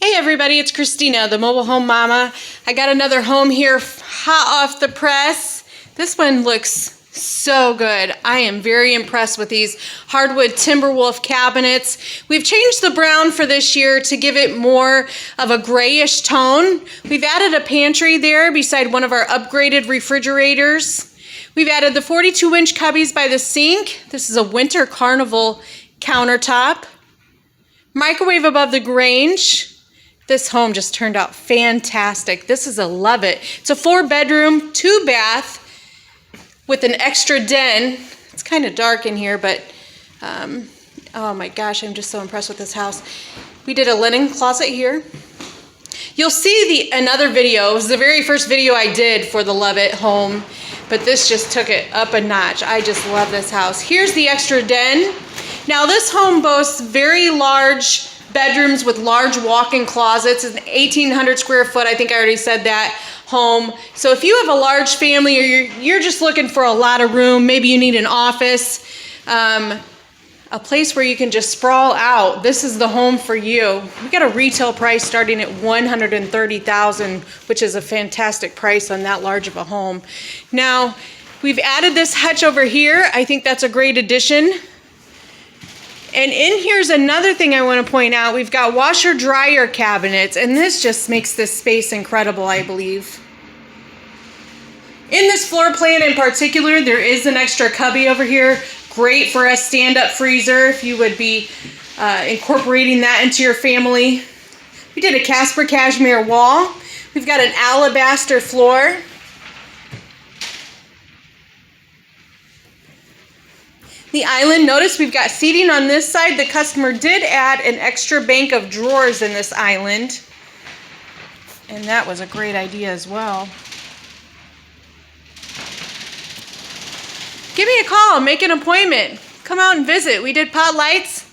Hey everybody, it's Christina, the mobile home mama. I got another home here hot off the press. This one looks so good. I am very impressed with these hardwood Timberwolf cabinets. We've changed the brown for this year to give it more of a grayish tone. We've added a pantry there beside one of our upgraded refrigerators. We've added the 42-inch cubbies by the sink. This is a winter carnival countertop. Microwave above the grange. This home just turned out fantastic. This is a love it. It's a 4-bedroom, 2-bath with an extra den. It's kind of dark in here, but oh my gosh, I'm just so impressed with this house. We did a linen closet here. You'll see another video. It was the very first video I did for the Love It home, but this just took it up a notch. I just love this house. Here's the extra den. Now this home boasts very large bedrooms with large walk-in closets. It's an 1,800 square foot, I think I already said that, home. So if you have a large family or you're just looking for a lot of room, maybe you need an office, a place where you can just sprawl out, this is the home for you. We got a retail price starting at $130,000, which is a fantastic price on that large of a home. Now, we've added this hutch over here. I think that's a great addition. And in here's another thing I want to point out. We've got washer dryer cabinets, and this just makes this space incredible, I believe. In this floor plan in particular, there is an extra cubby over here. Great for a stand-up freezer if you would be incorporating that into your family. We did a Casper cashmere wall. We've got an alabaster floor. The island, notice we've got seating on this side. The customer did add an extra bank of drawers in this island. And that was a great idea as well. Give me a call, make an appointment. Come out and visit. We did pot lights.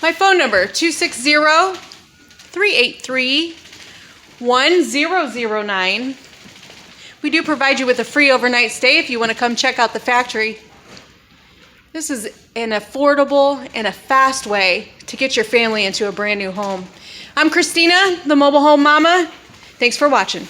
My phone number, 260-383-1009. We do provide you with a free overnight stay if you want to come check out the factory. This is an affordable and a fast way to get your family into a brand new home. I'm Christina, the mobile home mama. Thanks for watching.